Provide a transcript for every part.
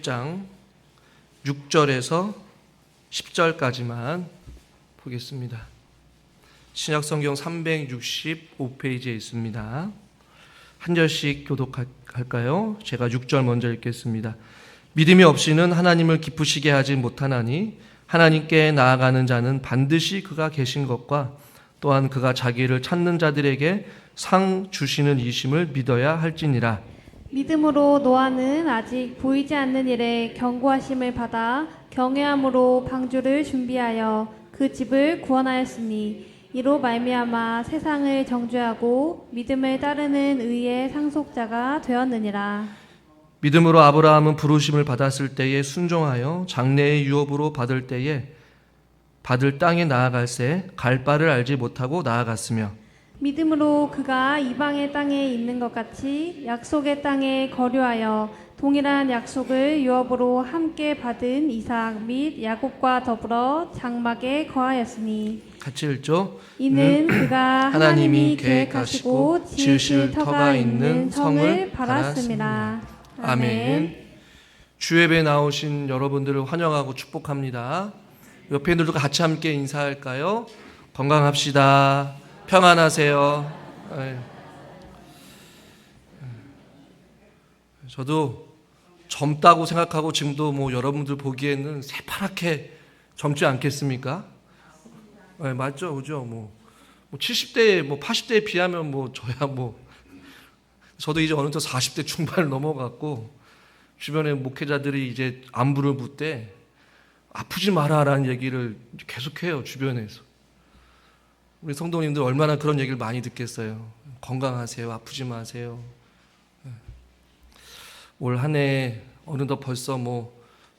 11장 6절에서 10절까지만 보겠습니다. 신약성경 365페이지에 있습니다. 한 절씩 교독할까요? 제가 6절 먼저 읽겠습니다. 믿음이 없이는 하나님을 기쁘시게 하지 못하나니 하나님께 나아가는 자는 반드시 그가 계신 것과 또한 그가 자기를 찾는 자들에게 상 주시는 이심을 믿어야 할지니라. 믿음으로 노아는 아직 보이지 않는 일에 경고하심을 받아 경외함으로 방주를 준비하여 그 집을 구원하였으니 이로 말미암아 세상을 정죄하고 믿음을 따르는 의의 상속자가 되었느니라. 믿음으로 아브라함은 부르심을 받았을 때에 순종하여 장래의 유업으로 받을 땅에 나아갈새 갈 바를 알지 못하고 나아갔으며 믿음으로 그가 이방의 땅에 있는 것 같이 약속의 땅에 거류하여 동일한 약속을 유업으로 함께 받은 이삭 및 야곱과 더불어 장막에 거하였으니 같이 읽죠. 이는 그가 하나님이 계획하시고 지으실 터가 있는 성을 바랐습니다. 아멘. 주예배에 나오신 여러분들을 환영하고 축복합니다. 옆에 있는 분들과 같이 함께 인사할까요? 건강합시다. 평안하세요. 저도 젊다고 생각하고 지금도 여러분들 보기에는 새파랗게 젊지 않겠습니까? 네, 맞죠, 그죠? 70대, 80대에 비하면 저야 저도 이제 어느덧 40대 중반을 넘어갔고 주변에 목회자들이 이제 안부를 묻되 아프지 마라라는 얘기를 계속해요, 주변에서. 우리 성도님들 얼마나 그런 얘기를 많이 듣겠어요. 건강하세요. 아프지 마세요. 올 한 해 어느덧 벌써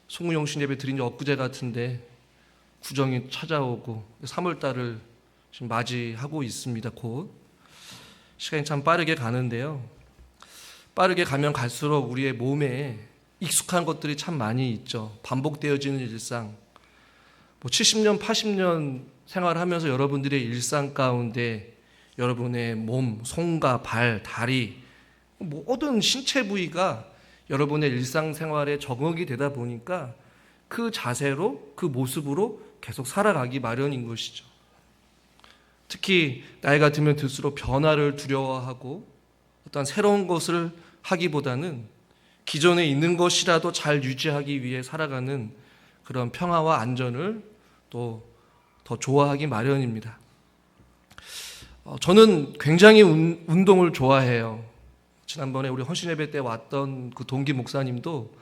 송무용신 예배 드린 지 엊그제 같은데 구정이 찾아오고 3월달을 지금 맞이하고 있습니다. 곧. 시간이 참 빠르게 가는데요. 빠르게 가면 갈수록 우리의 몸에 익숙한 것들이 참 많이 있죠. 반복되어지는 일상. 70년, 80년 생활하면서 여러분들의 일상 가운데 여러분의 몸, 손과 발, 다리, 모든 신체 부위가 여러분의 일상생활에 적응이 되다 보니까 그 자세로, 그 모습으로 계속 살아가기 마련인 것이죠. 특히 나이가 들면 들수록 변화를 두려워하고 어떤 새로운 것을 하기보다는 기존에 있는 것이라도 잘 유지하기 위해 살아가는 그런 평화와 안전을 또 더 좋아하기 마련입니다. 저는 굉장히 운동을 좋아해요. 지난번에 우리 헌신예배 때 왔던 그 동기 목사님도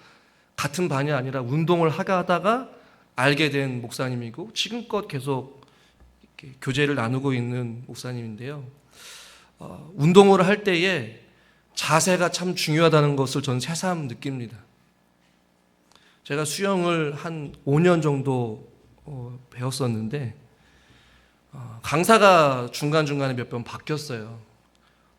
같은 반이 아니라 운동을 하다가 알게 된 목사님이고 지금껏 계속 이렇게 교제를 나누고 있는 목사님인데요. 운동을 할 때에 자세가 참 중요하다는 것을 저는 새삼 느낍니다. 제가 수영을 한 5년 정도 배웠었는데 강사가 중간중간에 몇 번 바뀌었어요.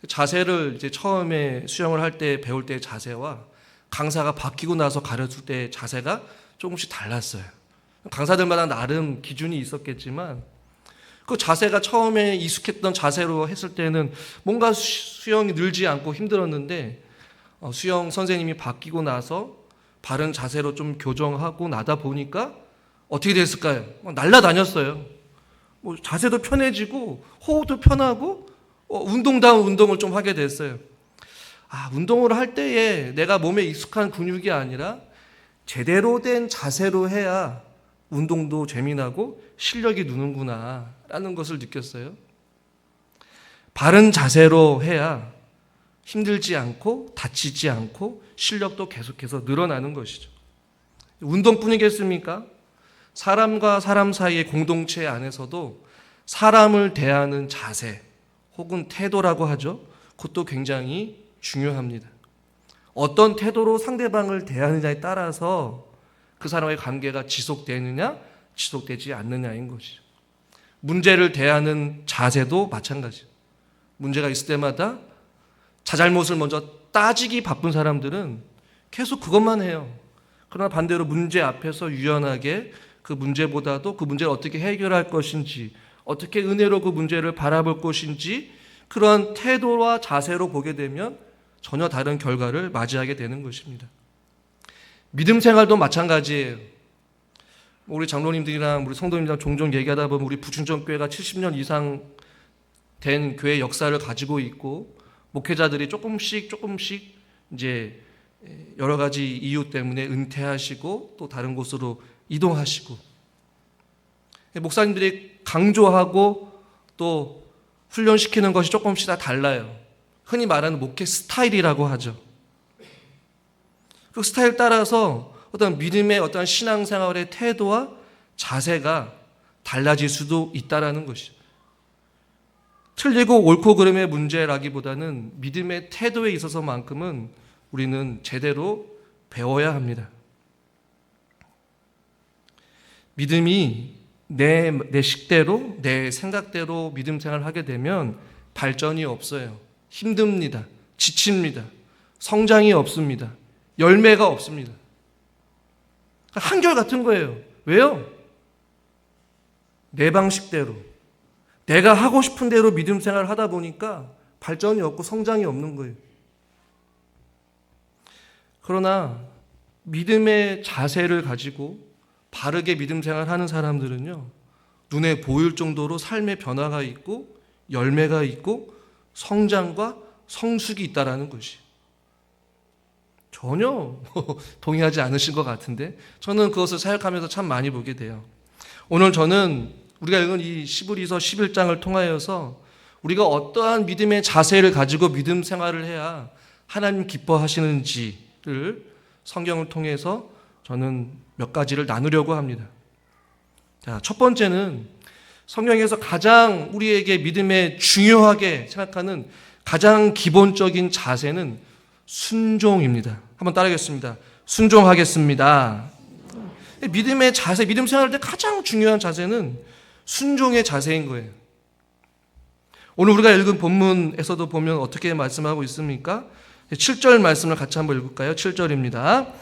자세를 이제 처음에 수영을 할 때 배울 때 자세와 강사가 바뀌고 나서 가르칠 때 자세가 조금씩 달랐어요. 강사들마다 나름 기준이 있었겠지만 그 자세가 처음에 익숙했던 자세로 했을 때는 뭔가 수영이 늘지 않고 힘들었는데 수영 선생님이 바뀌고 나서 바른 자세로 좀 교정하고 나다 보니까 어떻게 됐을까요? 날아다녔어요. 자세도 편해지고 호흡도 편하고 운동다운 운동을 좀 하게 됐어요. 운동을 할 때에 내가 몸에 익숙한 근육이 아니라 제대로 된 자세로 해야 운동도 재미나고 실력이 느는구나 라는 것을 느꼈어요. 바른 자세로 해야 힘들지 않고 다치지 않고 실력도 계속해서 늘어나는 것이죠. 운동뿐이겠습니까? 사람과 사람 사이의 공동체 안에서도 사람을 대하는 자세 혹은 태도라고 하죠. 그것도 굉장히 중요합니다. 어떤 태도로 상대방을 대하느냐에 따라서 그 사람의 관계가 지속되느냐 지속되지 않느냐인 것이죠. 문제를 대하는 자세도 마찬가지예요. 문제가 있을 때마다 자잘못을 먼저 따지기 바쁜 사람들은 계속 그것만 해요. 그러나 반대로 문제 앞에서 유연하게 그 문제보다도 그 문제를 어떻게 해결할 것인지, 어떻게 은혜로 그 문제를 바라볼 것인지 그런 태도와 자세로 보게 되면 전혀 다른 결과를 맞이하게 되는 것입니다. 믿음 생활도 마찬가지예요. 우리 장로님들이랑 우리 성도님들이랑 종종 얘기하다 보면 우리 부충전교회가 70년 이상 된 교회 역사를 가지고 있고 목회자들이 조금씩 이제 여러 가지 이유 때문에 은퇴하시고 또 다른 곳으로 이동하시고 목사님들이 강조하고 또 훈련시키는 것이 조금씩 다 달라요. 흔히 말하는 목회 스타일이라고 하죠. 그 스타일 따라서 어떤 믿음의 어떤 신앙생활의 태도와 자세가 달라질 수도 있다라는 것이죠. 틀리고 옳고 그름의 문제라기보다는 믿음의 태도에 있어서만큼은 우리는 제대로 배워야 합니다. 믿음이 내 식대로, 내 생각대로 믿음 생활을 하게 되면 발전이 없어요. 힘듭니다. 지칩니다. 성장이 없습니다. 열매가 없습니다. 한결같은 거예요. 왜요? 내 방식대로, 내가 하고 싶은 대로 믿음 생활을 하다 보니까 발전이 없고 성장이 없는 거예요. 그러나 믿음의 자세를 가지고 바르게 믿음 생활하는 사람들은요, 눈에 보일 정도로 삶의 변화가 있고 열매가 있고 성장과 성숙이 있다라는 것이 전혀 동의하지 않으신 것 같은데 저는 그것을 사역하면서 참 많이 보게 돼요. 오늘 저는 우리가 읽은 이 시브리서 11장을 통하여서 우리가 어떠한 믿음의 자세를 가지고 믿음 생활을 해야 하나님 기뻐하시는지를 성경을 통해서 저는 몇 가지를 나누려고 합니다. 자, 첫 번째는 성경에서 가장 우리에게 믿음에 중요하게 생각하는 가장 기본적인 자세는 순종입니다. 한번 따라하겠습니다. 순종하겠습니다. 믿음의 자세, 믿음 생활할 때 가장 중요한 자세는 순종의 자세인 거예요. 오늘 우리가 읽은 본문에서도 보면 어떻게 말씀하고 있습니까? 7절 말씀을 같이 한번 읽을까요? 7절입니다.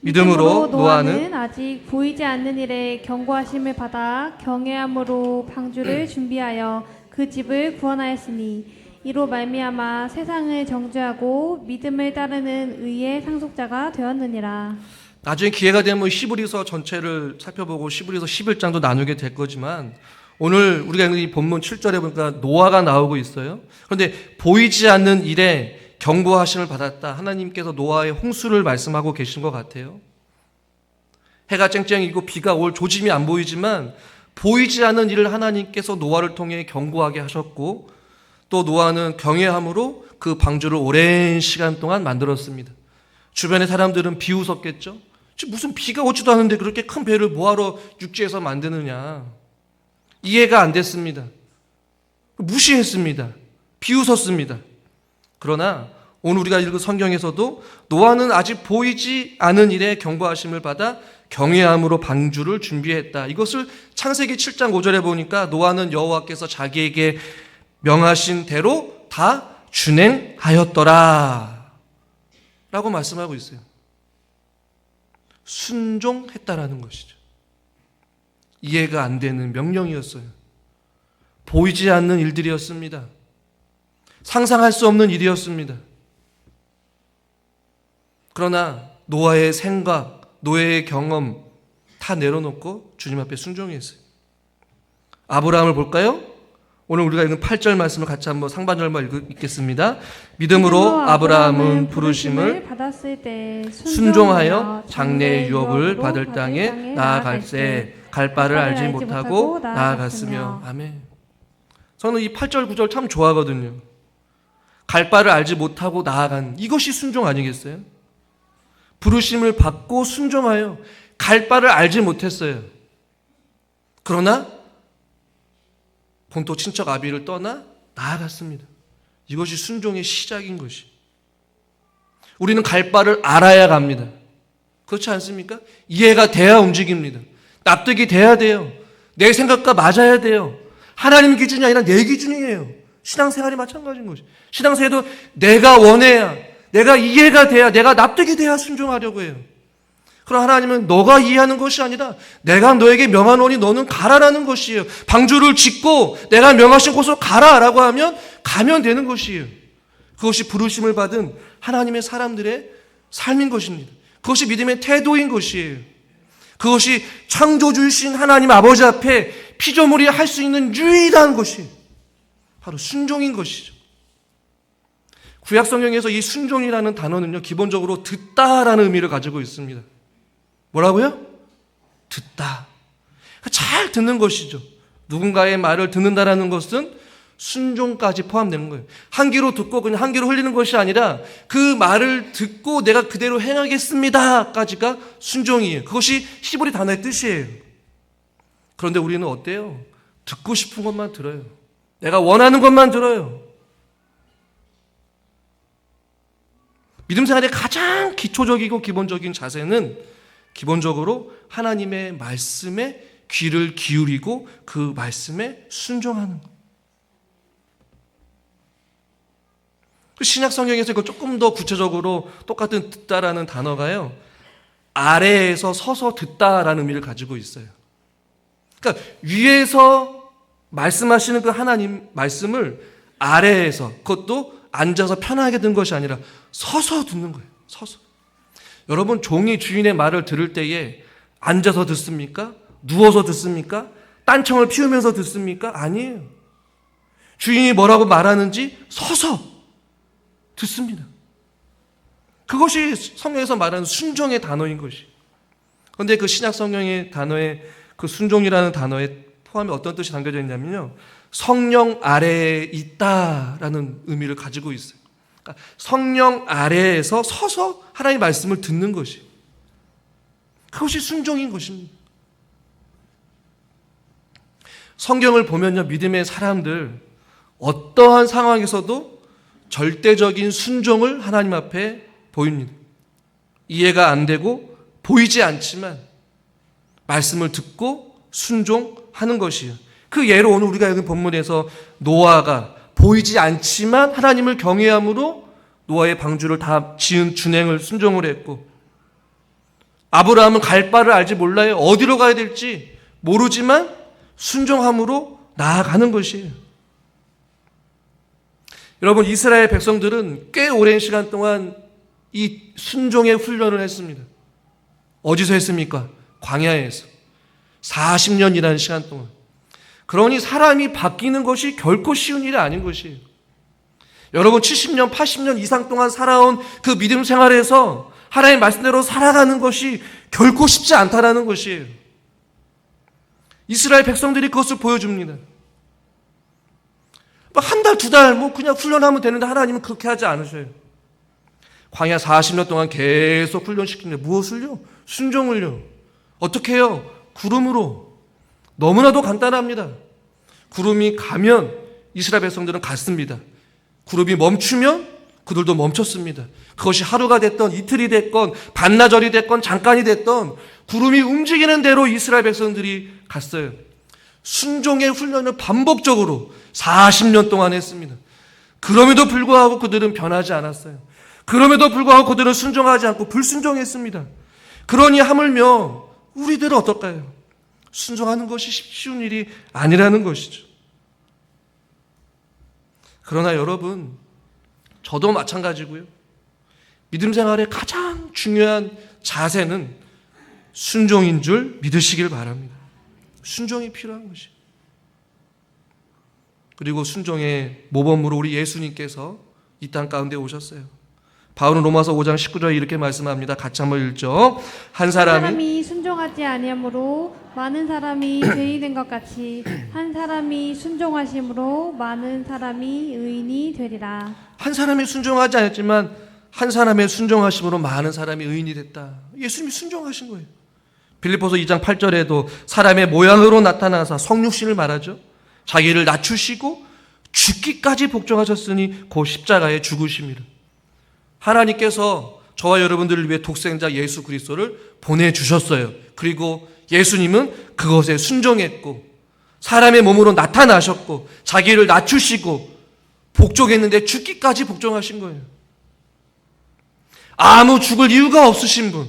믿음으로 노아는 아직 보이지 않는 일에 경고하심을 받아 경외함으로 방주를 준비하여 그 집을 구원하였으니 이로 말미암아 세상을 정죄하고 믿음을 따르는 의의 상속자가 되었느니라. 나중에 기회가 되면 히브리서 전체를 살펴보고 히브리서 11장도 나누게 될 거지만 오늘 우리가 읽는 이 본문 7절에 보니까 노아가 나오고 있어요. 그런데 보이지 않는 일에 경고하심을 받았다. 하나님께서 노아의 홍수를 말씀하고 계신 것 같아요. 해가 쨍쨍이고 비가 올 조짐이 안 보이지만 보이지 않는 일을 하나님께서 노아를 통해 경고하게 하셨고 또 노아는 경외함으로 그 방주를 오랜 시간 동안 만들었습니다. 주변의 사람들은 비웃었겠죠. 무슨 비가 오지도 않는데 그렇게 큰 배를 뭐하러 육지에서 만드느냐. 이해가 안 됐습니다. 무시했습니다. 비웃었습니다. 그러나 오늘 우리가 읽은 성경에서도 노아는 아직 보이지 않은 일에 경고하심을 받아 경외함으로 방주를 준비했다. 이것을 창세기 7장 5절에 보니까 노아는 여호와께서 자기에게 명하신 대로 다 준행하였더라 라고 말씀하고 있어요. 순종했다라는 것이죠. 이해가 안 되는 명령이었어요. 보이지 않는 일들이었습니다. 상상할 수 없는 일이었습니다. 그러나 노아의 생각, 노아의 경험 다 내려놓고 주님 앞에 순종했어요. 아브라함을 볼까요? 오늘 우리가 읽은 8절 말씀을 같이 한번 상반절만 읽겠습니다. 믿음으로 아브라함은 부르심을 받았을 때 순종하여 장래의 유업을 받을 땅에 나아갈새 갈 바를 알지 못하고 나아갔으며. 아멘. 저는 이 8절 9절 참 좋아하거든요. 갈 바를 알지 못하고 나아간 이것이 순종 아니겠어요? 부르심을 받고 순종하여 갈 바를 알지 못했어요. 그러나 본토 친척 아비를 떠나 나아갔습니다. 이것이 순종의 시작인 것이. 우리는 갈 바를 알아야 갑니다. 그렇지 않습니까? 이해가 돼야 움직입니다. 납득이 돼야 돼요. 내 생각과 맞아야 돼요. 하나님 기준이 아니라 내 기준이에요. 신앙생활이 마찬가지인 것이. 신앙생활도 내가 원해야, 내가 이해가 돼야, 내가 납득이 돼야 순종하려고 해요. 그럼 하나님은 너가 이해하는 것이 아니라 내가 너에게 명하노니 너는 가라라는 것이에요. 방주를 짓고 내가 명하신 곳으로 가라라고 하면 가면 되는 것이에요. 그것이 부르심을 받은 하나님의 사람들의 삶인 것입니다. 그것이 믿음의 태도인 것이에요. 그것이 창조주이신 하나님 아버지 앞에 피조물이 할 수 있는 유일한 것이 바로 순종인 것이죠. 구약 성경에서 이 순종이라는 단어는요, 기본적으로 듣다라는 의미를 가지고 있습니다. 뭐라고요? 듣다. 잘 듣는 것이죠. 누군가의 말을 듣는다라는 것은 순종까지 포함되는 거예요. 한 귀로 듣고 그냥 한 귀로 흘리는 것이 아니라 그 말을 듣고 내가 그대로 행하겠습니다까지가 순종이에요. 그것이 히브리 단어의 뜻이에요. 그런데 우리는 어때요? 듣고 싶은 것만 들어요. 내가 원하는 것만 들어요. 믿음 생활의 가장 기초적이고 기본적인 자세는 기본적으로 하나님의 말씀에 귀를 기울이고 그 말씀에 순종하는 것. 신약 성경에서 이거 조금 더 구체적으로 똑같은 듣다라는 단어가요, 아래에서 서서 듣다라는 의미를 가지고 있어요. 그러니까 위에서 말씀하시는 그 하나님 말씀을 아래에서, 그것도 앉아서 편하게 듣는 것이 아니라 서서 듣는 거예요. 서서. 여러분, 종이 주인의 말을 들을 때에 앉아서 듣습니까? 누워서 듣습니까? 딴청을 피우면서 듣습니까? 아니에요. 주인이 뭐라고 말하는지 서서 듣습니다. 그것이 성경에서 말하는 순종의 단어인 것이. 그런데 그 신약 성경의 단어에, 그 순종이라는 단어에 포함에 어떤 뜻이 담겨져 있냐면요, 성령 아래에 있다라는 의미를 가지고 있어요. 그러니까 성령 아래에서 서서 하나님의 말씀을 듣는 것이, 그것이 순종인 것입니다. 성경을 보면요, 믿음의 사람들 어떠한 상황에서도 절대적인 순종을 하나님 앞에 보입니다. 이해가 안 되고 보이지 않지만 말씀을 듣고 순종하는 것이에요. 그 예로 오늘 우리가 여기 본문에서 노아가 보이지 않지만 하나님을 경외함으로 노아의 방주를 다 지은 준행을 순종을 했고, 아브라함은 갈 바를 알지 몰라요. 어디로 가야 될지 모르지만 순종함으로 나아가는 것이에요. 여러분, 이스라엘 백성들은 꽤 오랜 시간 동안 이 순종의 훈련을 했습니다. 어디서 했습니까? 광야에서 40년이라는 시간 동안. 그러니 사람이 바뀌는 것이 결코 쉬운 일이 아닌 것이에요. 여러분, 70년, 80년 이상 동안 살아온 그 믿음 생활에서 하나님의 말씀대로 살아가는 것이 결코 쉽지 않다라는 것이에요. 이스라엘 백성들이 그것을 보여줍니다. 한 달, 두 달 그냥 훈련하면 되는데 하나님은 그렇게 하지 않으셔요. 광야 40년 동안 계속 훈련시키는데 무엇을요? 순종을요. 어떻게 해요? 구름으로. 너무나도 간단합니다. 구름이 가면 이스라엘 백성들은 갔습니다. 구름이 멈추면 그들도 멈췄습니다. 그것이 하루가 됐던 이틀이 됐건 반나절이 됐건 잠깐이 됐던 구름이 움직이는 대로 이스라엘 백성들이 갔어요. 순종의 훈련을 반복적으로 40년 동안 했습니다. 그럼에도 불구하고 그들은 변하지 않았어요. 그럼에도 불구하고 그들은 순종하지 않고 불순종했습니다. 그러니 하물며 우리들은 어떨까요? 순종하는 것이 쉬운 일이 아니라는 것이죠. 그러나 여러분, 저도 마찬가지고요. 믿음 생활의 가장 중요한 자세는 순종인 줄 믿으시길 바랍니다. 순종이 필요한 것이에요. 그리고 순종의 모범으로 우리 예수님께서 이 땅 가운데 오셨어요. 바울은 로마서 5장 19절에 이렇게 말씀합니다. 같이 한번 읽죠. 한 사람이 순종하지 아니하므로 많은 사람이 죄인이 된 것 같이 한 사람이 순종하심으로 많은 사람이 의인이 되리라. 한 사람이 순종하지 않았지만 한 사람의 순종하심으로 많은 사람이 의인이 됐다. 예수님이 순종하신 거예요. 빌립보서 2장 8절에도 사람의 모양으로 나타나사 성육신을 말하죠. 자기를 낮추시고 죽기까지 복종하셨으니 곧 십자가에 죽으심이라. 하나님께서 저와 여러분들을 위해 독생자 예수 그리스도를 보내주셨어요. 그리고 예수님은 그것에 순종했고 사람의 몸으로 나타나셨고 자기를 낮추시고 복종했는데 죽기까지 복종하신 거예요. 아무 죽을 이유가 없으신 분,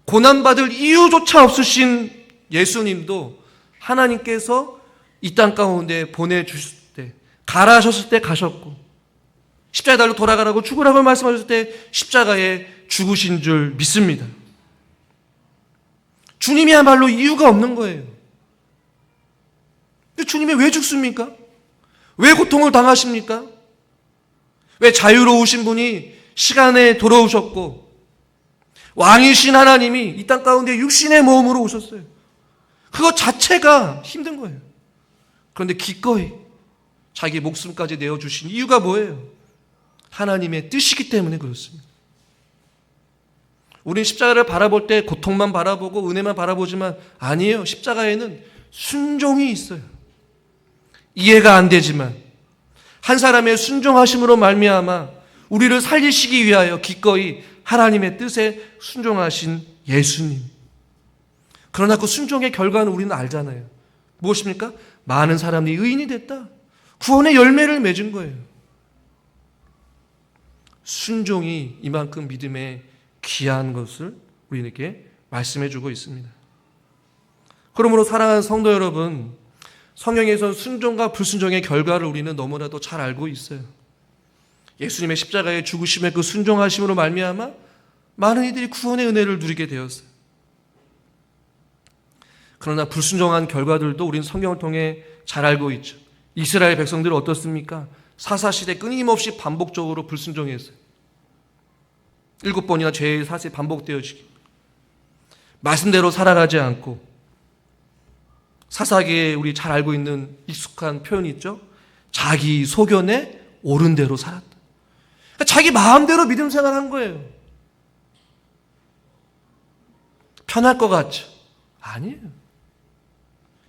고난받을 이유조차 없으신 예수님도 하나님께서 이 땅 가운데 보내주실 때, 가라 하셨을 때 가셨고 십자가에 달려 돌아가라고 죽으라고 말씀하셨을 때 십자가에 죽으신 줄 믿습니다. 주님이야말로 이유가 없는 거예요. 근데 주님이 왜 죽습니까? 왜 고통을 당하십니까? 왜 자유로우신 분이 시간에 돌아오셨고 왕이신 하나님이 이 땅 가운데 육신의 몸으로 오셨어요. 그거 자체가 힘든 거예요. 그런데 기꺼이 자기 목숨까지 내어주신 이유가 뭐예요? 하나님의 뜻이기 때문에 그렇습니다. 우린 십자가를 바라볼 때 고통만 바라보고 은혜만 바라보지만 아니에요. 십자가에는 순종이 있어요. 이해가 안 되지만 한 사람의 순종하심으로 말미암아 우리를 살리시기 위하여 기꺼이 하나님의 뜻에 순종하신 예수님. 그러나 그 순종의 결과는 우리는 알잖아요. 무엇입니까? 많은 사람이 의인이 됐다. 구원의 열매를 맺은 거예요. 순종이 이만큼 믿음에 귀한 것을 우리에게 말씀해 주고 있습니다. 그러므로 사랑하는 성도 여러분, 성경에서 순종과 불순종의 결과를 우리는 너무나도 잘 알고 있어요. 예수님의 십자가의 죽으심의 그 순종하심으로 말미암아 많은 이들이 구원의 은혜를 누리게 되었어요. 그러나 불순종한 결과들도 우리는 성경을 통해 잘 알고 있죠. 이스라엘 백성들은 어떻습니까? 사사시대 끊임없이 반복적으로 불순종했어요. 7번이나 죄의 사실이 반복되어지기. 말씀대로 살아가지 않고 사사기에 우리 잘 알고 있는 익숙한 표현이 있죠. 자기 소견에 옳은 대로 살았다. 그러니까 자기 마음대로 믿음 생활한 거예요. 편할 것 같죠? 아니에요.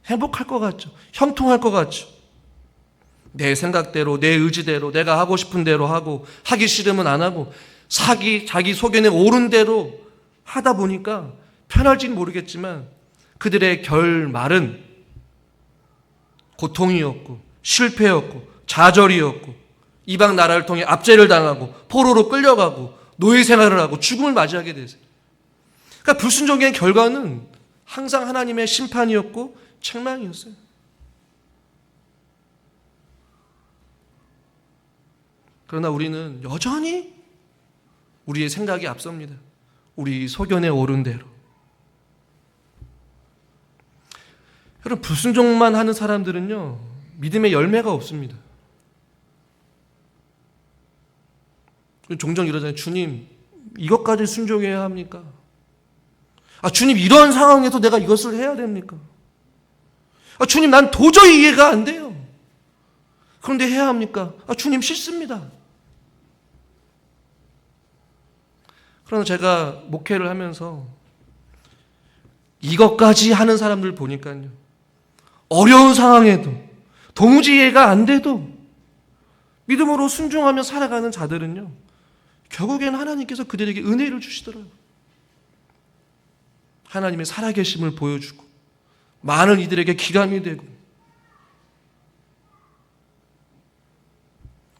행복할 것 같죠? 형통할 것 같죠? 내 생각대로, 내 의지대로, 내가 하고 싶은 대로 하고 하기 싫으면 안 하고 자기 소견에 옳은 대로 하다 보니까 편할지는 모르겠지만 그들의 결말은 고통이었고 실패였고 좌절이었고 이방 나라를 통해 압제를 당하고 포로로 끌려가고 노예 생활을 하고 죽음을 맞이하게 되세요. 그러니까 불순종의 결과는 항상 하나님의 심판이었고 책망이었어요. 그러나 우리는 여전히 우리의 생각이 앞섭니다. 우리 소견에 옳은 대로. 여러분, 불순종만 하는 사람들은요, 믿음의 열매가 없습니다. 종종 이러잖아요. 주님, 이것까지 순종해야 합니까? 아, 주님, 이런 상황에서 내가 이것을 해야 됩니까? 아, 주님, 난 도저히 이해가 안 돼요. 그런데 해야 합니까? 아, 주님, 싫습니다. 그러나 제가 목회를 하면서 이것까지 하는 사람들 보니까요, 어려운 상황에도 도무지 이해가 안 돼도 믿음으로 순종하며 살아가는 자들은요, 결국엔 하나님께서 그들에게 은혜를 주시더라고요. 하나님의 살아계심을 보여주고 많은 이들에게 기감이 되고.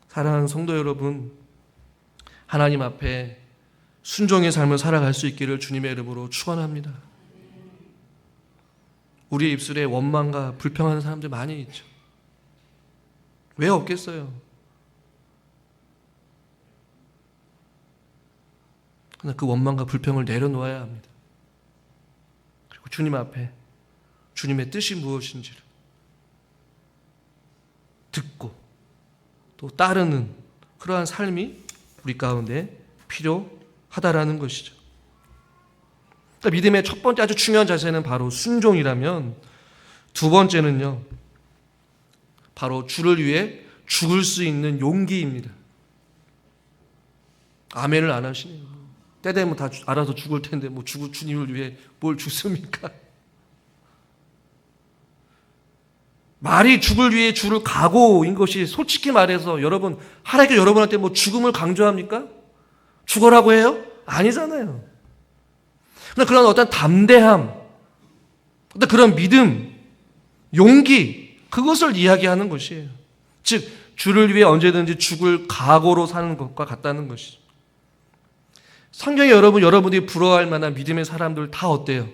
사랑하는 성도 여러분, 하나님 앞에 순종의 삶을 살아갈 수 있기를 주님의 이름으로 축원합니다. 우리의 입술에 원망과 불평하는 사람들 많이 있죠. 왜 없겠어요? 그러나 그 원망과 불평을 내려놓아야 합니다. 그리고 주님 앞에 주님의 뜻이 무엇인지를 듣고 또 따르는 그러한 삶이 우리 가운데 필요하다라는 것이죠. 그러니까 믿음의 첫 번째 아주 중요한 자세는 바로 순종이라면, 두 번째는요, 바로 주를 위해 죽을 수 있는 용기입니다. 아멘을 안 하시네요. 때 되면 다 알아서 죽을 텐데 뭐 주님을 위해 뭘 죽습니까? 말이 죽을 위해 주를 각오인 것이 솔직히 말해서 여러분, 하나님께 여러분한테 뭐 죽음을 강조합니까? 죽어라고 해요? 아니잖아요. 그런 어떤 담대함, 어떤 그런 믿음, 용기, 그것을 이야기하는 것이에요. 즉, 주를 위해 언제든지 죽을 각오로 사는 것과 같다는 것이죠. 성경에 여러분이 부러워할 만한 믿음의 사람들 다 어때요?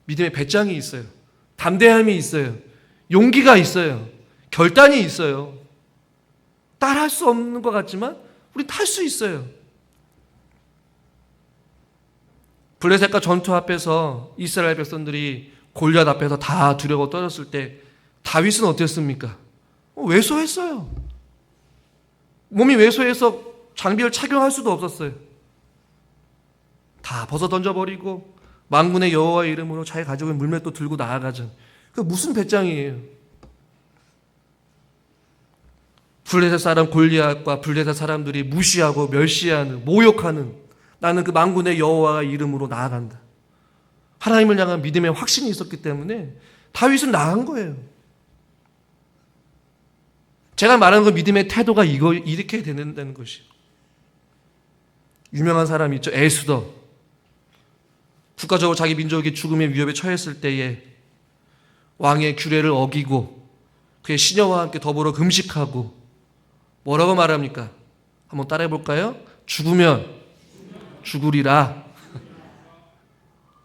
믿음의 배짱이 있어요. 담대함이 있어요. 용기가 있어요. 결단이 있어요. 따라할 수 없는 것 같지만 우리 탈 수 있어요. 블레셋과 전투 앞에서 이스라엘 백성들이 골리앗 앞에서 다 두려워 떨었을 때 다윗은 어땠습니까? 왜소했어요. 몸이 왜소해서 장비를 착용할 수도 없었어요. 다 벗어 던져버리고 만군의 여호와의 이름으로 자기 가족의 물맷도 들고 나아가죠. 그 무슨 배짱이에요. 블레셋 사람 골리앗과 블레셋 사람들이 무시하고 멸시하는, 모욕하는, 나는 그 만군의 여호와의 이름으로 나아간다. 하나님을 향한 믿음의 확신이 있었기 때문에 다윗은 나간 거예요. 제가 말하는 그 믿음의 태도가 이렇게 되는다는 것이에요. 유명한 사람 있죠. 에스더. 국가적으로 자기 민족이 죽음의 위협에 처했을 때에 왕의 규례를 어기고 그의 시녀와 함께 더불어 금식하고 뭐라고 말합니까? 한번 따라해 볼까요? 죽으면 죽으리라.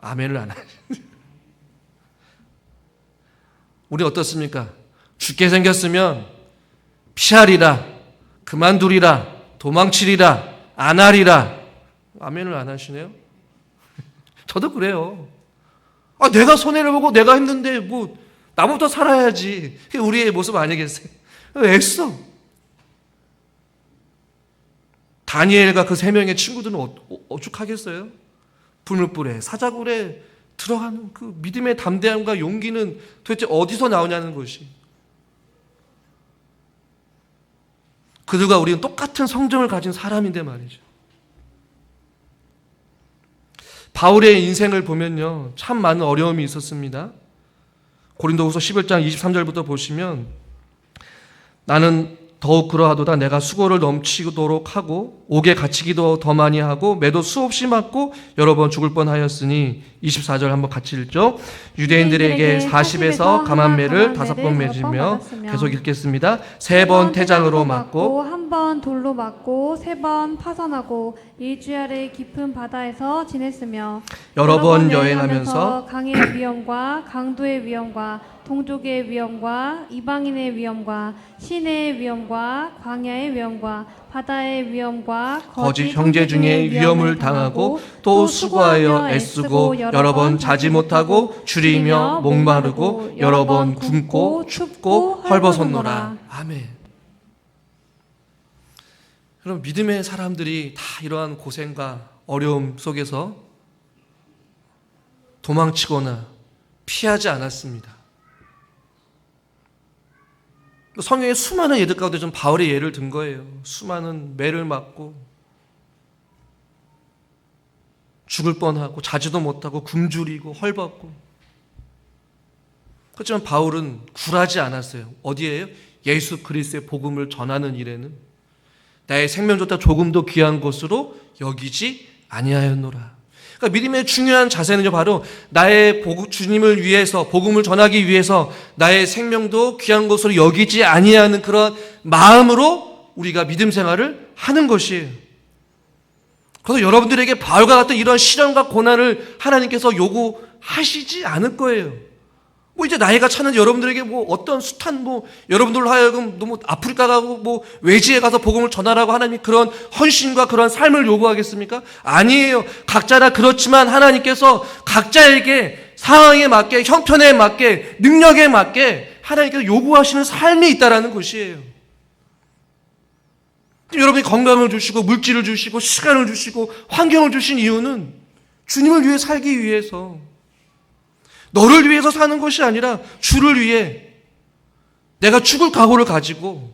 아멘을 안 하죠. 우리 어떻습니까? 죽게 생겼으면 피하리라, 그만두리라, 도망치리라, 안 하리라. 아멘을 안 하시네요? 저도 그래요. 내가 손해를 보고 내가 했는데 뭐 나부터 살아야지. 그게 우리의 모습 아니겠어요? 애써. 다니엘과 그 3명의 친구들은 오죽하겠어요? 불물불에 사자굴에 들어가는 그 믿음의 담대함과 용기는 도대체 어디서 나오냐는 것이. 그들과 우리는 똑같은 성정을 가진 사람인데 말이죠. 바울의 인생을 보면요, 참 많은 어려움이 있었습니다. 고린도후서 11장 23절부터 보시면 나는 더욱 그러하도다 내가 수고를 넘치도록 하고 옥에 갇히기도 더 많이 하고 매도 수없이 맞고 여러 번 죽을 뻔하였으니 24절 한번 같이 읽죠. 유대인들에게 40에서 감한매를 5번 맺으며 계속 읽겠습니다. 3번 태장으로 맞고 1번 돌로 맞고 3번 파선하고 일주일의 깊은 바다에서 지냈으며 여러 번 여행하면서 강의 위험과 강도의 위험과 동족의 위험과 이방인의 위험과 시내의 위험과 광야의 위험과 바다의 위험과 거짓 형제 중에 위험을 당하고 또 수고하여 애쓰고 여러 번 자지 못하고 줄이며 목마르고 여러 번 굶고 춥고 헐벗었노라. 아멘. 여러분, 믿음의 사람들이 다 이러한 고생과 어려움 속에서 도망치거나 피하지 않았습니다. 성경의 수많은 예들 가운데 좀 바울의 예를 든 거예요. 수많은 매를 맞고 죽을 뻔하고 자지도 못하고 굶주리고 헐벗고. 그렇지만 바울은 굴하지 않았어요. 어디에요? 예수 그리스도의 복음을 전하는 일에는 나의 생명조차 조금도 귀한 것으로 여기지 아니하였노라. 그러니까 믿음의 중요한 자세는요, 바로 나의 주님을 위해서, 복음을 전하기 위해서 나의 생명도 귀한 것으로 여기지 아니하는 그런 마음으로 우리가 믿음 생활을 하는 것이에요. 그래서 여러분들에게 바울과 같은 이런 시련과 고난을 하나님께서 요구하시지 않을 거예요. 이제 나이가 차는 여러분들에게 어떤 숱한 여러분들로 하여금 너무 아프리카 가고 외지에 가서 복음을 전하라고 하나님이 그런 헌신과 그런 삶을 요구하겠습니까? 아니에요. 각자나 그렇지만 하나님께서 각자에게 상황에 맞게, 형편에 맞게, 능력에 맞게 하나님께서 요구하시는 삶이 있다라는 것이에요. 여러분이 건강을 주시고 물질을 주시고 시간을 주시고 환경을 주신 이유는 주님을 위해 살기 위해서, 너를 위해서 사는 것이 아니라 주를 위해 내가 죽을 각오를 가지고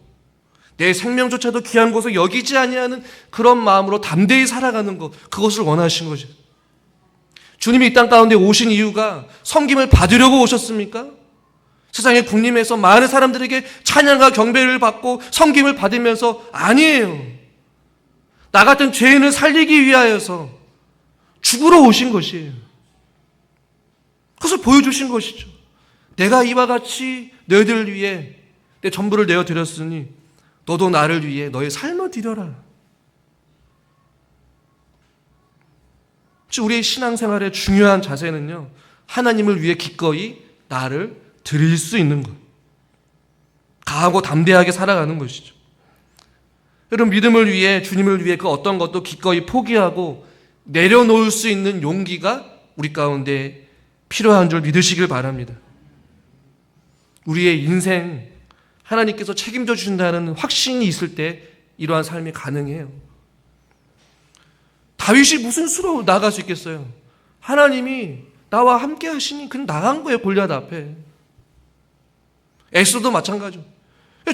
내 생명조차도 귀한 것을 여기지 아니하는 그런 마음으로 담대히 살아가는 것, 그것을 원하신 거죠. 주님이 이 땅 가운데 오신 이유가 섬김을 받으려고 오셨습니까? 세상의 국림에서 많은 사람들에게 찬양과 경배를 받고 섬김을 받으면서 아니에요. 나 같은 죄인을 살리기 위하여서 죽으러 오신 것이에요. 그것을 보여주신 것이죠. 내가 이와 같이 너희들을 위해 내 전부를 내어드렸으니 너도 나를 위해 너의 삶을 드려라. 우리의 신앙생활의 중요한 자세는요, 하나님을 위해 기꺼이 나를 드릴 수 있는 것, 강하고 담대하게 살아가는 것이죠. 여러분, 믿음을 위해, 주님을 위해 그 어떤 것도 기꺼이 포기하고 내려놓을 수 있는 용기가 우리 가운데 필요한 줄 믿으시길 바랍니다. 우리의 인생 하나님께서 책임져 주신다는 확신이 있을 때 이러한 삶이 가능해요. 다윗이 무슨 수로 나아갈 수 있겠어요? 하나님이 나와 함께 하시니 그냥 나간 거예요. 골리앗 앞에. 에스더도 마찬가지죠.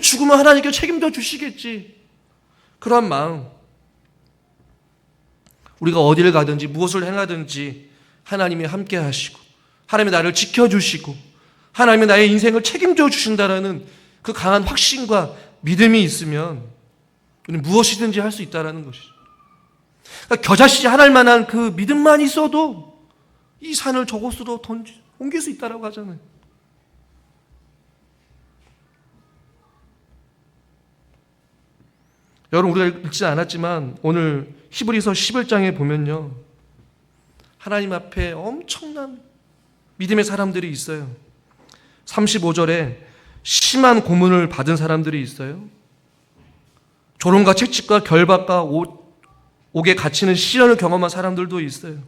죽으면 하나님께 책임져 주시겠지. 그런 마음. 우리가 어디를 가든지 무엇을 행하든지 하나님이 함께 하시고 하나님이 나를 지켜주시고 하나님이 나의 인생을 책임져 주신다라는 그 강한 확신과 믿음이 있으면 우리는 무엇이든지 할 수 있다는 것이죠. 그러니까 겨자씨 하나일 만한 그 믿음만 있어도 이 산을 저곳으로 옮길 수 있다고 하잖아요. 여러분, 우리가 읽지 않았지만 오늘 히브리서 11장에 보면요, 하나님 앞에 엄청난 믿음의 사람들이 있어요. 35절에 심한 고문을 받은 사람들이 있어요. 조롱과 채찍과 결박과 옥에 갇히는 시련을 경험한 사람들도 있어요.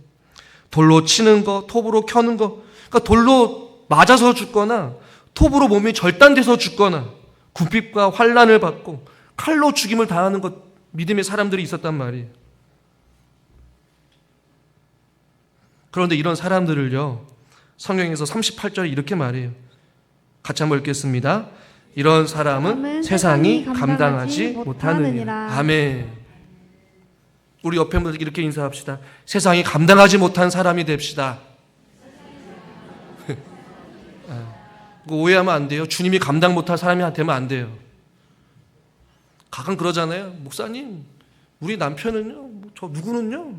돌로 치는 거, 톱으로 켜는 거, 그러니까 돌로 맞아서 죽거나 톱으로 몸이 절단돼서 죽거나 궁핍과 환난을 받고 칼로 죽임을 당하는 것, 믿음의 사람들이 있었단 말이에요. 그런데 이런 사람들을요, 성경에서 38절에 이렇게 말해요. 같이 한번 읽겠습니다. 이런 사람은 세상이 감당하지 못하느니라. 아멘. 우리 옆에 분들 이렇게 인사합시다. 세상이 감당하지 못한 사람이 됩시다. 오해하면 안 돼요. 주님이 감당 못할 사람이 되면 안 돼요. 가끔 그러잖아요. 목사님, 우리 남편은요, 저 누구는요,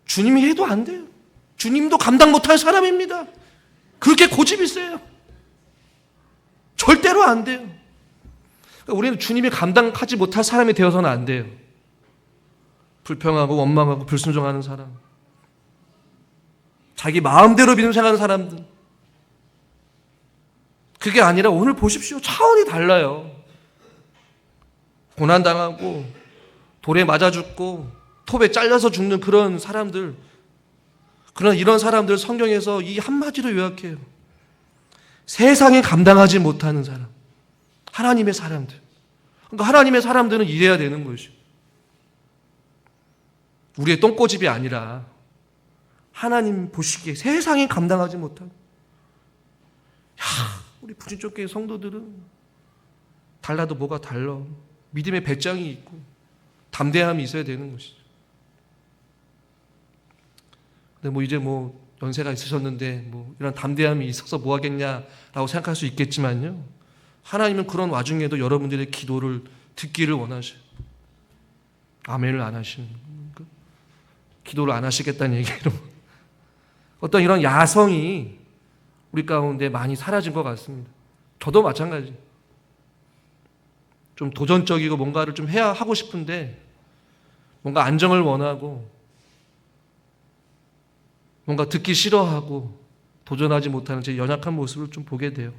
주님이 해도 안 돼요. 주님도 감당 못할 사람입니다. 그렇게 고집이 세요. 절대로 안 돼요. 그러니까 우리는 주님이 감당하지 못할 사람이 되어서는 안 돼요. 불평하고 원망하고 불순종하는 사람, 자기 마음대로 믿음 생각하는 사람들, 그게 아니라 오늘 보십시오. 차원이 달라요. 고난당하고 돌에 맞아 죽고 톱에 잘려서 죽는 그런 사람들, 그러나 이런 사람들 성경에서 이 한마디로 요약해요. 세상에 감당하지 못하는 사람, 하나님의 사람들. 그러니까 하나님의 사람들은 이래야 되는 것이죠. 우리의 똥꼬집이 아니라 하나님 보시기에 세상에 감당하지 못한, 우리 부진족교회 성도들은 달라도 뭐가 달라. 믿음의 배짱이 있고 담대함이 있어야 되는 것이죠. 근데 이제 연세가 있으셨는데 이런 담대함이 있어서 뭐 하겠냐라고 생각할 수 있겠지만요, 하나님은 그런 와중에도 여러분들의 기도를 듣기를 원하셔요. 아멘을 안 하시는, 기도를 안 하시겠다는 얘기로 어떤 이런 야성이 우리 가운데 많이 사라진 것 같습니다. 저도 마찬가지. 좀 도전적이고 뭔가를 좀 해야 하고 싶은데 뭔가 안정을 원하고 뭔가 듣기 싫어하고 도전하지 못하는 제 연약한 모습을 좀 보게 돼요.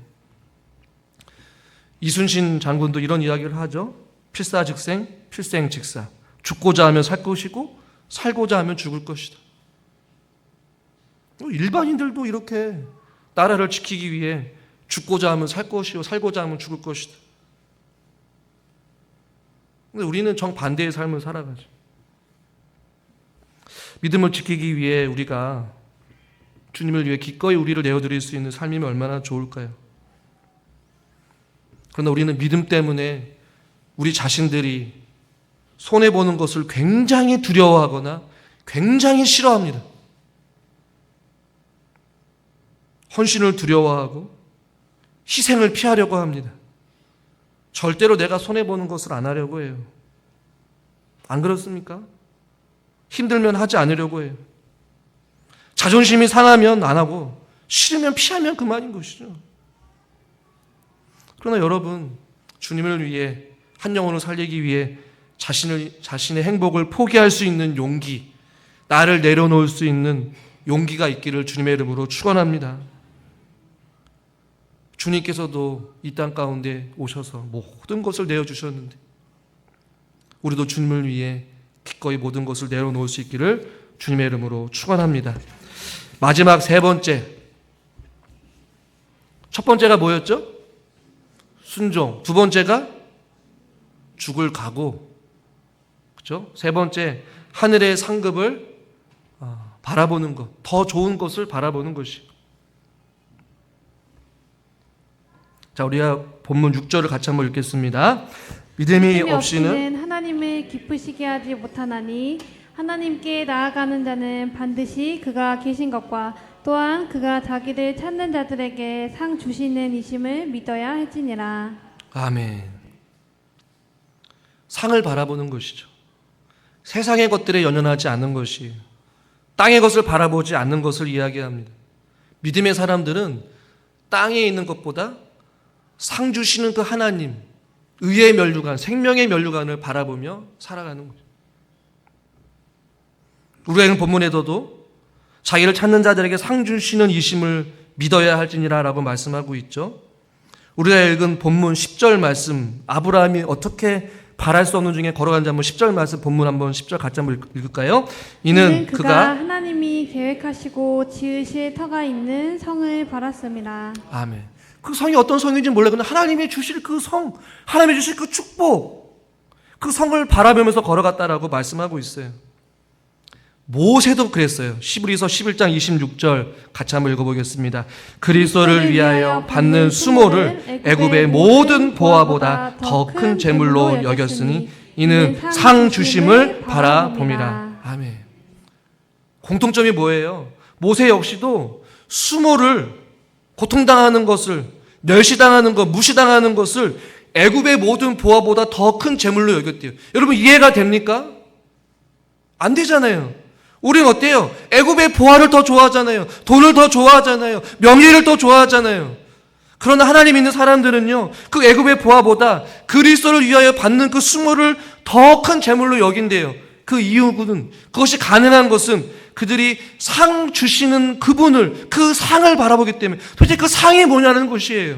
이순신 장군도 이런 이야기를 하죠. 필사즉생, 필생즉사. 죽고자 하면 살 것이고 살고자 하면 죽을 것이다. 일반인들도 이렇게 나라를 지키기 위해 죽고자 하면 살 것이요 살고자 하면 죽을 것이다. 근데 우리는 정반대의 삶을 살아가죠. 믿음을 지키기 위해 우리가 주님을 위해 기꺼이 우리를 내어드릴 수 있는 삶이면 얼마나 좋을까요? 그러나 우리는 믿음 때문에 우리 자신들이 손해보는 것을 굉장히 두려워하거나 굉장히 싫어합니다. 헌신을 두려워하고 희생을 피하려고 합니다. 절대로 내가 손해보는 것을 안 하려고 해요. 안 그렇습니까? 힘들면 하지 않으려고 해요. 자존심이 상하면 안 하고 싫으면 피하면 그만인 것이죠. 그러나 여러분, 주님을 위해 한 영혼을 살리기 위해 자신의 행복을 포기할 수 있는 용기, 나를 내려놓을 수 있는 용기가 있기를 주님의 이름으로 축원합니다. 주님께서도 이 땅 가운데 오셔서 모든 것을 내어주셨는데 우리도 주님을 위해 기꺼이 모든 것을 내려놓을 수 있기를 주님의 이름으로 축원합니다. 마지막 세 번째. 첫 번째가 뭐였죠? 순종. 두 번째가 죽을 각오. 그렇죠? 세 번째, 하늘의 상급을 바라보는 것. 더 좋은 것을 바라보는 것이. 자, 우리가 본문 6절을 같이 한번 읽겠습니다. 믿음이 없이는 하나님을 기쁘시게 하지 못하나니 하나님께 나아가는 자는 반드시 그가 계신 것과 또한 그가 자기를 찾는 자들에게 상 주시는 이심을 믿어야 할지니라. 아멘. 상을 바라보는 것이죠. 세상의 것들에 연연하지 않는 것이, 땅의 것을 바라보지 않는 것을 이야기합니다. 믿음의 사람들은 땅에 있는 것보다 상 주시는 그 하나님, 의의 면류관, 생명의 면류관을 바라보며 살아가는 거죠. 우리가 읽은 본문에서도 자기를 찾는 자들에게 상 주시는 이심을 믿어야 할지니라 라고 말씀하고 있죠. 우리가 읽은 본문 10절 말씀, 아브라함이 어떻게 바랄 수 없는 중에 걸어가는지 한번 10절 말씀, 본문 한번 10절 같이 한번 읽을까요? 이는 그가 하나님이 계획하시고 지으실 터가 있는 성을 바랐습니다. 아멘. 그 성이 어떤 성인지 몰라요. 근데 하나님이 주실 그 성, 하나님이 주실 그 축복, 그 성을 바라보면서 걸어갔다라고 말씀하고 있어요. 모세도 그랬어요. 히브리서 11장 26절 같이 한번 읽어보겠습니다. 그리스도를 위하여 받는 수모를 애굽의 모든 보화보다 더 큰 재물로 여겼으니 이는 상 주심을 바라봄이라. 아멘. 공통점이 뭐예요? 모세 역시도 수모를, 고통당하는 것을, 멸시당하는 것, 무시당하는 것을 애굽의 모든 보화보다 더 큰 재물로 여겼대요. 여러분 이해가 됩니까? 안 되잖아요. 우리는 어때요? 애굽의 보화를 더 좋아하잖아요. 돈을 더 좋아하잖아요. 명예를 더 좋아하잖아요. 그러나 하나님 있는 사람들은요, 그 애굽의 보화보다 그리스도를 위하여 받는 그 수모를 더 큰 재물로 여긴대요. 그 이유는, 그것이 가능한 것은 그들이 상 주시는 그분을, 그 상을 바라보기 때문에. 도대체 그 상이 뭐냐는 것이에요.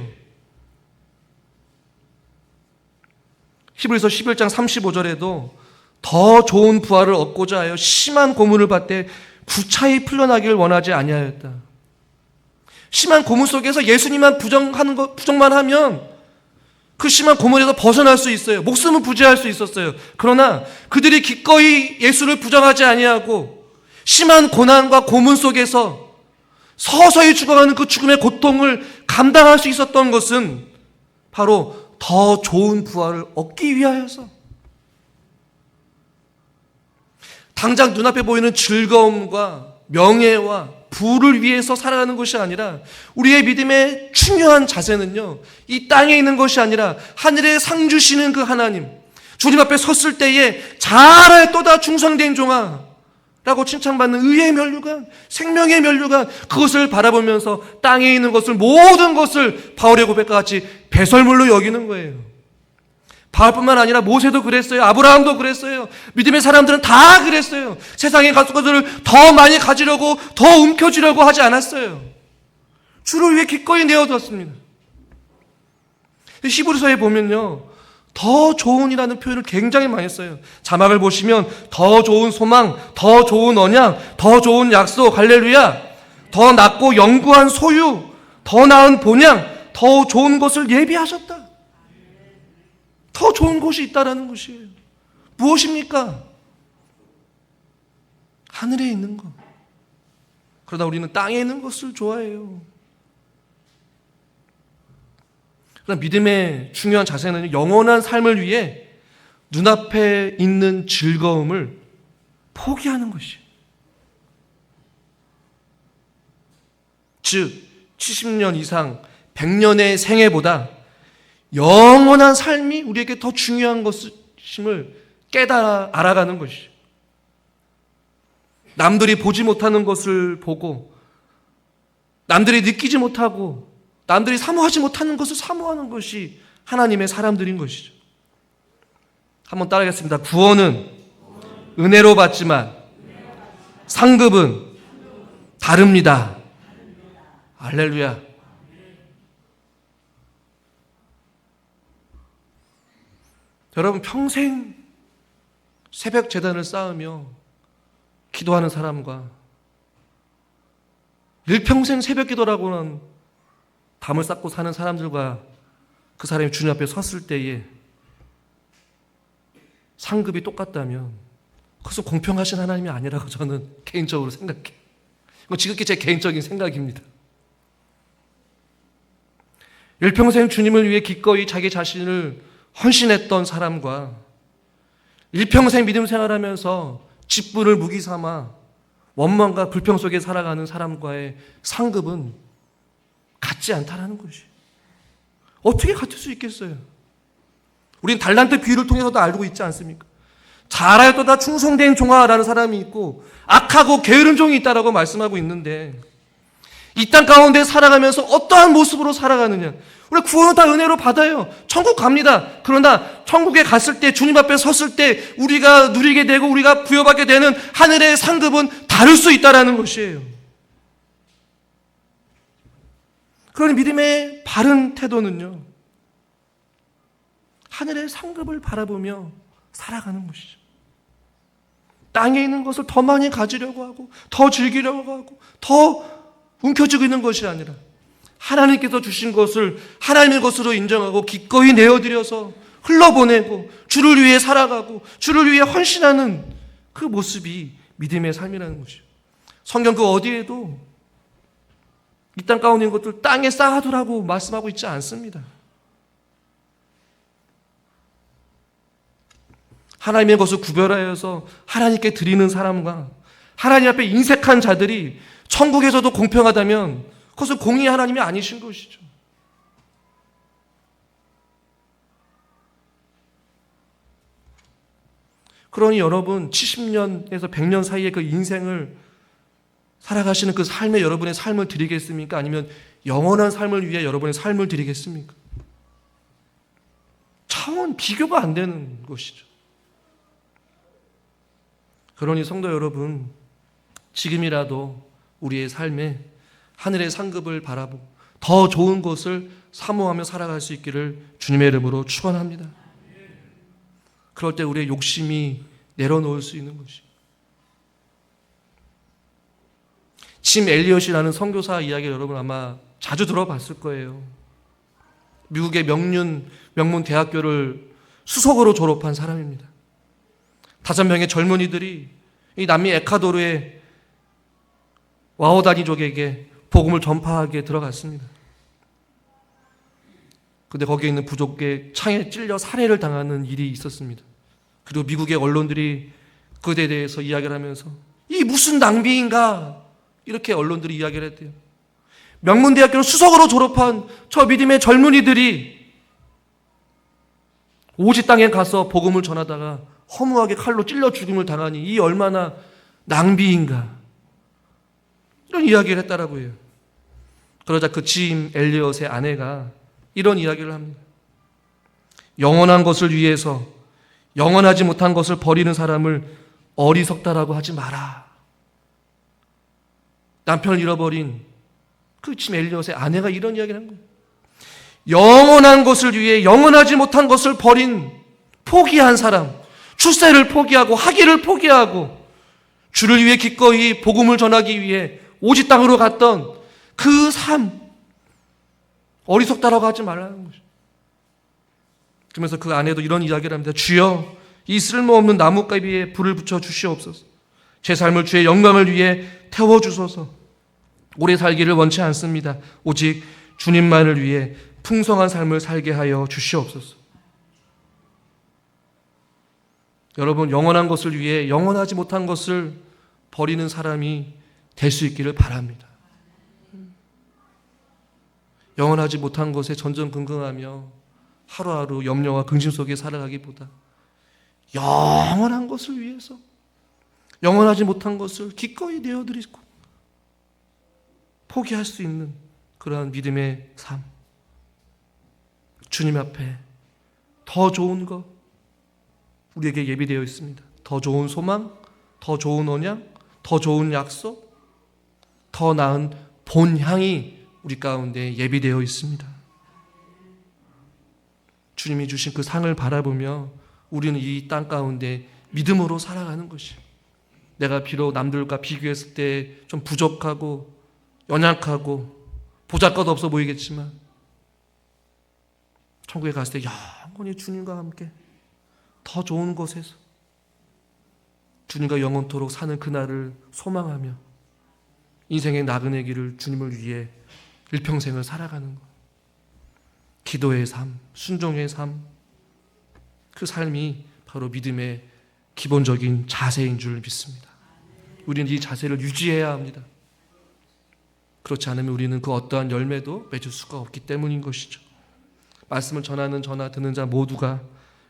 히브리서 11장 35절에도 더 좋은 부활을 얻고자 하여 심한 고문을 받되 구차히 풀려나기를 원하지 아니하였다. 심한 고문 속에서 예수님만 부정만 하면 그 심한 고문에서 벗어날 수 있어요. 목숨은 부지할 수 있었어요. 그러나 그들이 기꺼이 예수를 부정하지 아니하고 심한 고난과 고문 속에서 서서히 죽어가는 그 죽음의 고통을 감당할 수 있었던 것은 바로 더 좋은 부활을 얻기 위하여서, 당장 눈앞에 보이는 즐거움과 명예와 부를 위해서 살아가는 것이 아니라, 우리의 믿음의 중요한 자세는요, 이 땅에 있는 것이 아니라 하늘에 상 주시는 그 하나님, 주님 앞에 섰을 때에 잘하였도다 충성된 종아 라고 칭찬받는 의의 면류관, 생명의 면류관, 그것을 바라보면서 땅에 있는 것을, 모든 것을 바울의 고백과 같이 배설물로 여기는 거예요. 바울뿐만 아니라 모세도 그랬어요. 아브라함도 그랬어요. 믿음의 사람들은 다 그랬어요. 세상의 것들을 더 많이 가지려고, 더 움켜쥐려고 하지 않았어요. 주를 위해 기꺼이 내어두었습니다. 히브리서에 보면요, 더 좋은이라는 표현을 굉장히 많이 써요. 자막을 보시면 더 좋은 소망, 더 좋은 언약, 더 좋은 약속, 할렐루야, 더 낫고 영구한 소유, 더 나은 본향, 더 좋은 것을 예비하셨다. 더 좋은 곳이 있다라는 것이에요. 무엇입니까? 하늘에 있는 것. 그러다 우리는 땅에 있는 것을 좋아해요. 그러나 믿음의 중요한 자세는 영원한 삶을 위해 눈앞에 있는 즐거움을 포기하는 것이에요. 즉 70년 이상 100년의 생애보다 영원한 삶이 우리에게 더 중요한 것임을 깨달아 알아가는 것이죠. 남들이 보지 못하는 것을 보고, 남들이 느끼지 못하고, 남들이 사모하지 못하는 것을 사모하는 것이 하나님의 사람들인 것이죠. 한번 따라하겠습니다. 구원은 은혜로 받지만 상급은 다릅니다. 할렐루야. 여러분 평생 새벽 제단을 쌓으며 기도하는 사람과 일평생 새벽 기도라고는 담을 쌓고 사는 사람들과 그 사람이 주님 앞에 섰을 때에 상급이 똑같다면 그것은 공평하신 하나님이 아니라고 저는 개인적으로 생각해요. 이건 지극히 제 개인적인 생각입니다. 일평생 주님을 위해 기꺼이 자기 자신을 헌신했던 사람과 일평생 믿음 생활하면서 직분을 무기 삼아 원망과 불평 속에 살아가는 사람과의 상급은 같지 않다라는 것이에요. 어떻게 같을 수 있겠어요? 우린 달란트 비유를 통해서도 알고 있지 않습니까? 잘하였도다 충성된 종아라는 사람이 있고 악하고 게으른 종이 있다라고 말씀하고 있는데 이 땅 가운데 살아가면서 어떠한 모습으로 살아가느냐. 우리 구원은 다 은혜로 받아요. 천국 갑니다. 그러나 천국에 갔을 때 주님 앞에 섰을 때 우리가 누리게 되고 우리가 부여받게 되는 하늘의 상급은 다를 수 있다는 것이에요. 그러니 믿음의 바른 태도는요, 하늘의 상급을 바라보며 살아가는 것이죠. 땅에 있는 것을 더 많이 가지려고 하고 더 즐기려고 하고 더 움켜쥐고 있는 것이 아니라 하나님께서 주신 것을 하나님의 것으로 인정하고 기꺼이 내어드려서 흘러보내고 주를 위해 살아가고 주를 위해 헌신하는 그 모습이 믿음의 삶이라는 것이죠. 성경 그 어디에도 이 땅 가운데 있는 것들 땅에 쌓아두라고 말씀하고 있지 않습니다. 하나님의 것을 구별하여서 하나님께 드리는 사람과 하나님 앞에 인색한 자들이 천국에서도 공평하다면 그것은 공의 하나님이 아니신 것이죠. 그러니 여러분 70년에서 100년 사이의 그 인생을 살아가시는 그 삶에 여러분의 삶을 드리겠습니까? 아니면 영원한 삶을 위해 여러분의 삶을 드리겠습니까? 차원 비교가 안 되는 것이죠. 그러니 성도 여러분, 지금이라도 우리의 삶에 하늘의 상급을 바라보고 더 좋은 것을 사모하며 살아갈 수 있기를 주님의 이름으로 축원합니다. 그럴 때 우리의 욕심이 내려놓을 수 있는 것이. 짐 엘리엇이라는 선교사 이야기를 여러분 아마 자주 들어봤을 거예요. 미국의 명문 대학교를 수석으로 졸업한 사람입니다. 5명의 젊은이들이 이 남미 에콰도르의 와호다니족에게 복음을 전파하게 들어갔습니다. 근데 거기에 있는 부족의 창에 찔려 살해를 당하는 일이 있었습니다. 그리고 미국의 언론들이 그에 대해서 이야기를 하면서 이 무슨 낭비인가 이렇게 언론들이 이야기를 했대요. 명문대학교를 수석으로 졸업한 저 믿음의 젊은이들이 오지 땅에 가서 복음을 전하다가 허무하게 칼로 찔러 죽임을 당하니 이 얼마나 낭비인가 이런 이야기를 했다라고 해요. 그러자 그 짐 엘리엇의 아내가 이런 이야기를 합니다. 영원한 것을 위해서 영원하지 못한 것을 버리는 사람을 어리석다라고 하지 마라. 남편을 잃어버린 그 짐 엘리엇의 아내가 이런 이야기를 한 거예요. 영원한 것을 위해 영원하지 못한 것을 포기한 사람, 출세를 포기하고 학위를 포기하고 주를 위해 기꺼이 복음을 전하기 위해 오지 땅으로 갔던 그 삶, 어리석다라고 하지 말라는 것이죠. 그러면서 그 아내도 이런 이야기를 합니다. 주여, 이 쓸모없는 나뭇가비에 불을 붙여 주시옵소서. 제 삶을 주의 영광을 위해 태워주소서. 오래 살기를 원치 않습니다. 오직 주님만을 위해 풍성한 삶을 살게 하여 주시옵소서. 여러분, 영원한 것을 위해 영원하지 못한 것을 버리는 사람이 될 수 있기를 바랍니다. 영원하지 못한 것에 전전긍긍하며 하루하루 염려와 근심 속에 살아가기보다 영원한 것을 위해서 영원하지 못한 것을 기꺼이 내어드리고 포기할 수 있는 그러한 믿음의 삶, 주님 앞에 더 좋은 것 우리에게 예비되어 있습니다. 더 좋은 소망, 더 좋은 언약, 더 좋은 약속, 더 나은 본향이 우리 가운데 예비되어 있습니다. 주님이 주신 그 상을 바라보며 우리는 이 땅 가운데 믿음으로 살아가는 것이 내가 비록 남들과 비교했을 때 좀 부족하고 연약하고 보잘것없어 보이겠지만 천국에 갔을 때 영원히 주님과 함께 더 좋은 곳에서 주님과 영원토록 사는 그날을 소망하며 인생의 나그네 길을 주님을 위해 일평생을 살아가는 것. 기도의 삶, 순종의 삶, 그 삶이 바로 믿음의 기본적인 자세인 줄 믿습니다. 우리는 이 자세를 유지해야 합니다. 그렇지 않으면 우리는 그 어떠한 열매도 맺을 수가 없기 때문인 것이죠. 말씀을 전하는 저나 듣는 자 모두가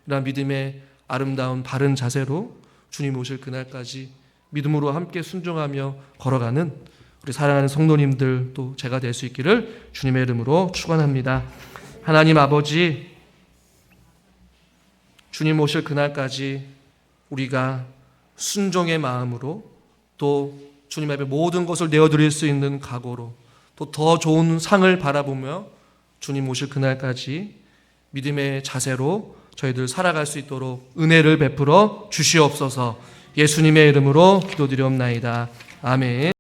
이러한 믿음의 아름다운 바른 자세로 주님 오실 그날까지 믿음으로 함께 순종하며 걸어가는 우리 사랑하는 성도님들 또 제가 될 수 있기를 주님의 이름으로 축원합니다. 하나님 아버지, 주님 오실 그날까지 우리가 순종의 마음으로 또 주님 앞에 모든 것을 내어드릴 수 있는 각오로 또 더 좋은 상을 바라보며 주님 오실 그날까지 믿음의 자세로 저희들 살아갈 수 있도록 은혜를 베풀어 주시옵소서. 예수님의 이름으로 기도드리옵나이다. 아멘.